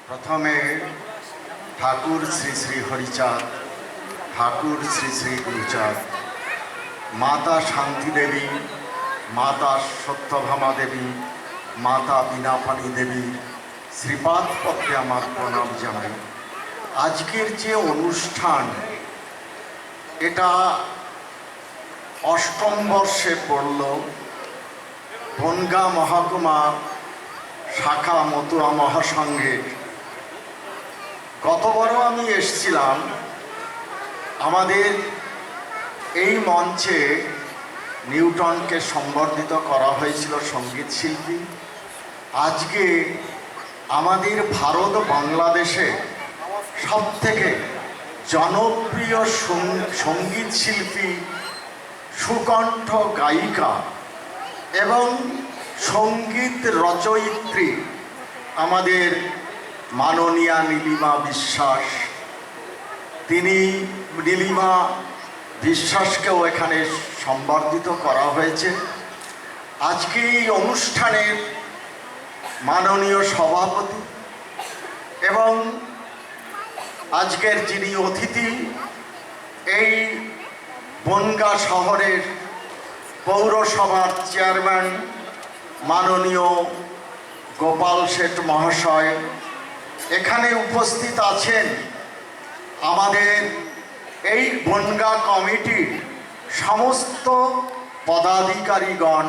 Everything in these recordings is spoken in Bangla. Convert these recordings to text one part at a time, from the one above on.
প্রথমে ঠাকুর শ্রী শ্রী হরিচাঁদ, ঠাকুর শ্রী শ্রী গুরুচাঁদ, মাতা শান্তি দেবী, মাতা সত্যভামা দেবী, মাতা বীণাপাণি দেবী শ্রীপাদ পক্ষে আমার প্রণাম জানাই। আজকের যে অনুষ্ঠান, এটা অষ্টম বর্ষে পড়ল। বনগাঁ মহকুমা শাখা মতুয়া মহাসংঘের গতবারও আমি এসেছিলাম। আমাদের এই মঞ্চে নিউটনকে সম্বর্ধিত করা হয়েছিল সঙ্গীত শিল্পী। আজকে আমাদের ভারত বাংলাদেশে সবথেকে জনপ্রিয় সঙ্গীত শিল্পী, সুকণ্ঠ গায়িকা এবং সঙ্গীত রচয়িত্রী আমাদের মাননীয়া নীলিমা বিশ্বাস, তিনি নীলিমা বিশ্বাসকেও এখানে সম্বর্ধিত করা হয়েছে। আজকে এই অনুষ্ঠানের মাননীয় সভাপতি এবং আজকের যিনি অতিথি, এই বনগাঁ শহরের পৌরসভার চেয়ারম্যান মাননীয় গোপাল শেঠ মহাশয়, এখানে উপস্থিত আছেন আমাদের এই বনগাঁ কমিটির সমস্ত পদাধিকারীগণ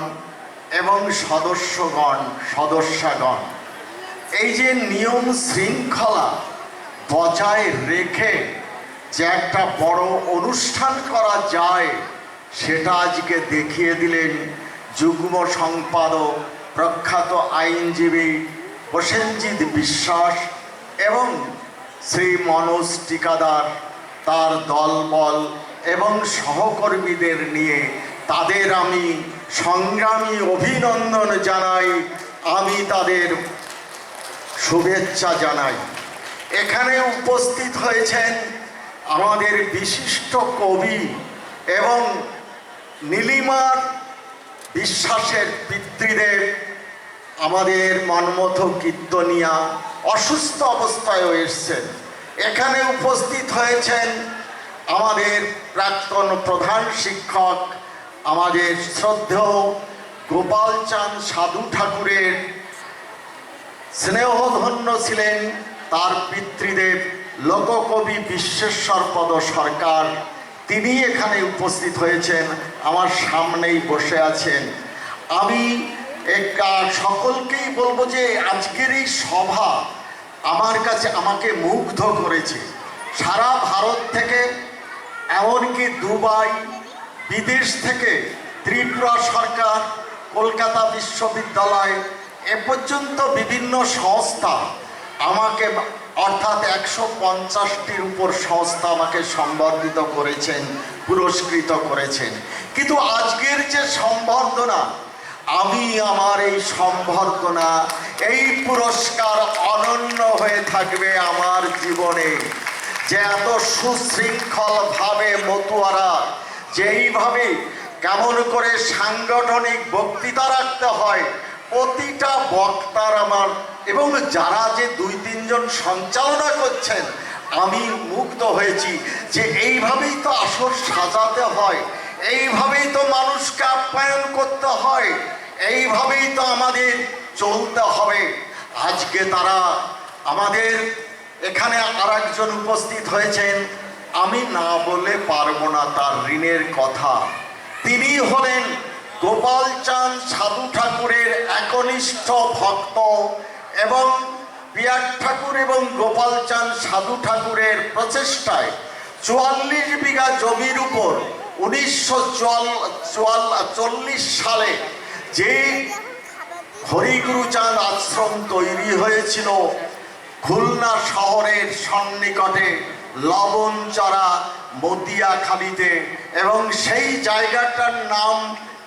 এবং সদস্যগণ। এই যে নিয়ম শৃঙ্খলা বজায় রেখে যে একটা বড় অনুষ্ঠান করা যায়, সেটা আজকে দেখিয়ে দিলেন যুগ্ম সম্পাদক প্রখ্যাত আইনজীবী প্রসেনজিৎ বিশ্বাস এবং শ্রী মনোজ টিকাদার, তার দলবল এবং সহকর্মীদের নিয়ে তাদের আমি সংগ্রামী অভিনন্দন জানাই, আমি তাদের শুভেচ্ছা জানাই। এখানে উপস্থিত হয়েছেন আমাদের বিশিষ্ট কবি এবং নীলিমার বিশ্বাসের পিতৃদেব, আমাদের মনমথ কীর্তনিয়া, অসুস্থ অবস্থায়ও এসছেন। এখানে উপস্থিত হয়েছেন আমাদের প্রাক্তন প্রধান শিক্ষক, আমাদের শ্রদ্ধেয় গোপালচাঁদ সাধু ঠাকুরের স্নেহধন্য ছিলেন তার পিতৃদেব লোককবি বিশ্বেশ্বরপদ সরকার, তিনি এখানে উপস্থিত হয়েছেন, আমার সামনেই বসে আছেন। আমি সকলকেই বলবো যে আজকের এই সভা আমার কাছে আমাকে মুগ্ধ করেছে। সারা ভারত থেকে, এমনকি দুবাই, বিদেশ থেকে, ত্রিপুরা সরকার, কলকাতা বিশ্ববিদ্যালয়, এ পর্যন্ত বিভিন্ন সংস্থা আমাকে, অর্থাৎ 150টির উপর সংস্থা আমাকে সম্বর্ধিত করেছেন, পুরস্কৃত করেছেন। কিন্তু আজকের যে সম্বর্ধনা, আমি আমার এই সম্বর্ধনা, এই পুরস্কার অনন্য হয়ে থাকবে আমার জীবনে। যে এত সুশৃঙ্খলভাবে মতুয়ারা যেইভাবে কেমন করে সাংগঠনিক বক্তৃতা রাখতে হয়, প্রতিটা বক্তার আমার এবং যারা যে 2-3 জন সঞ্চালনা করছেন, আমি মুগ্ধ হয়েছি যে এইভাবেই তো আসর সাজাতে হয়, এইভাবেই তো মানুষকে আপ্যায়ন করতে হয়, এইভাবেই তো আমাদের চলতে হবে। আজকে তারা আমাদের এখানে আরেকজন উপস্থিত হয়েছেন, আমি না বলে পারবো না তার ঋণের কথা। তিনি হলেন গোপালচাঁদ সাধু ঠাকুরের একনিষ্ঠ ভক্ত এবং পিয়ার ঠাকুর এবং গোপালচাঁদ সাধু ঠাকুরের প্রচেষ্টায় 44 বিঘা জমির উপর 1940 সালে যে হরিগুরুচাঁদ আশ্রম তৈরি হয়েছিল খুলনা শহরের সন্নিকটে লবণচড়া মতিয়াখালীতে, এবং সেই জায়গাটার নাম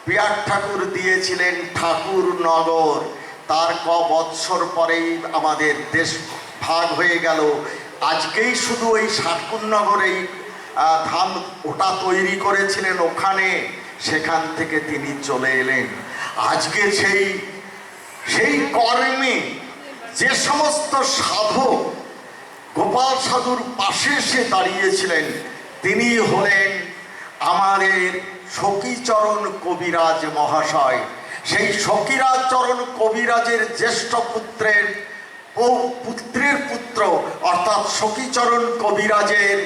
পিয়ার ঠাকুর দিয়েছিলেন ঠাকুরনগর। তার বৎসর পরেই আমাদের দেশ ভাগ হয়ে গেল। আজকেই শুধু ওই ঠাকুরনগরেই ধাম ওটা তৈরি করেছিলেন ওখানে, সেখান থেকে তিনি চলে এলেন। আজকে সেই কর্মে যে সমস্ত সাধক গোপাল সাধুর পাশে সে দাঁড়িয়েছিলেন, তিনি হলেন আমাদের সখীচরণ কবিরাজ মহাশয়। সেই সখীরাজ চরণ কবিরাজের জ্যেষ্ঠ পুত্রের পুত্র অর্থাৎ সখীচরণ কবিরাজের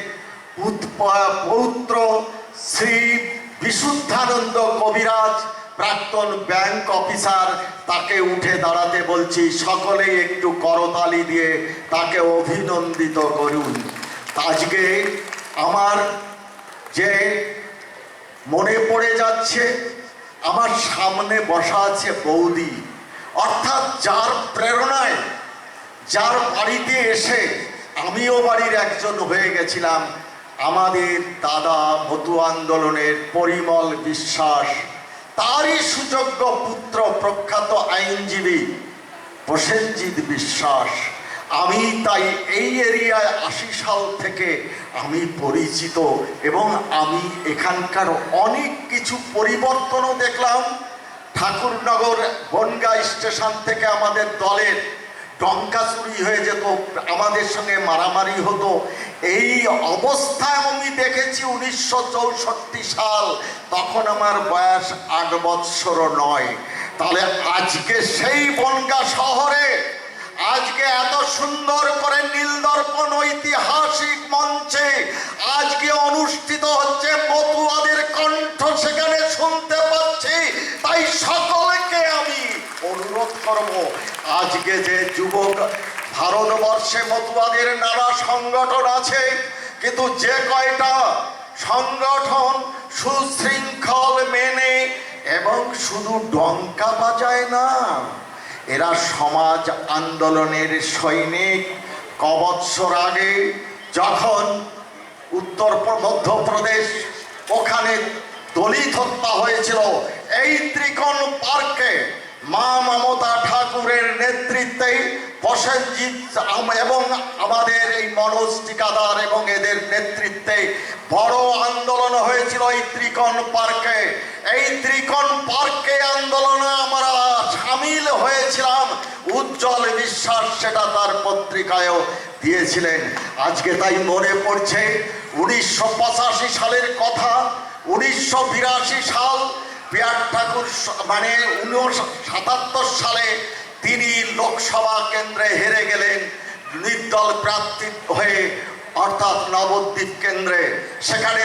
পৌত্র শ্রী বিশুদ্ধানন্দ কবিরাজ, প্রাক্তন ব্যাংক অফিসার, তাকে উঠে দাঁড়াতে বলছি। সকলেই একটু করতালি দিয়ে তাকে অভিনন্দিত করুন। আজকে আমার যে মনে পড়ে যাচ্ছে, আমার সামনে বসা আছে বৌদি, অর্থাৎ যার প্রেরণায়, যার বাড়িতে এসে আমিও বাড়ির একজন হয়ে গেছিলাম, আমাদের দাদা মতু আন্দোলনের পরিমল বিশ্বাস, তারই সুযোগ্য পুত্র প্রখ্যাত আইনজীবী প্রসেনজিৎ বিশ্বাস। আমি তাই এই এরিয়ায় ৮০ সাল থেকে আমি পরিচিত, এবং আমি এখানকার অনেক কিছু পরিবর্তনও দেখলাম। ঠাকুরনগর বনগাঁ স্টেশন থেকে আমাদের দলের টঙ্কা চুরি হয়ে যেত, আমাদের সঙ্গে মারামারি হতো। এই অবস্থায় আমি দেখেছি 1964 সাল, তখন আমার বয়স ৮ বৎসরও নয়। তাহলে আজকে সেই বনগাঁ শহরে আজকে এত সুন্দর করে নীলদর্পণ ঐতিহাসিক মঞ্চে আজকে অনুষ্ঠিত হচ্ছে, মতুয়াদের কণ্ঠ সেখানে শুনতে পাচ্ছি। তাই সকলকে আমি অনুরোধ করব, আজকে যে যুবক ভারতবর্ষে মতুয়াদের নানা সংগঠন আছে, কিন্তু যে কয়টা সংগঠন সুশৃঙ্খল মেনে এবং শুধু ডঙ্কা বাজায় না, এরা সমাজ আন্দোলনের সৈনিক। কবৎসর আগে যখন উত্তর মধ্যপ্রদেশ ওখানে দলিত হত্যা হয়েছিল, এই ত্রিকোণ পার্কে মা মমতা ঠাকুরের নেতৃত্বে প্রসেনজিৎ এবং আমাদের এই মনোজ টিকাদার এবং এদের নেতৃত্বে বড় আন্দোলন হয়েছিল এই ত্রিকোণ পার্কে। এই ত্রিকোণ পার্কে আন্দোলনে আমরা সামিল হয়েছিলাম। উজ্জ্বল বিশ্বাস সেটা তার পত্রিকায়ও দিয়েছিলেন। আজকে তাই মনে পড়ছে 1985 সালের কথা। 1982 সাল পিয়ার ঠাকুর মানে 1977 সালে তিনি লোকসভা কেন্দ্রে হেরে গেলেন নির্দল প্রার্থী হয়ে, অর্থাৎ নবদ্বীপ কেন্দ্রে। সেখানে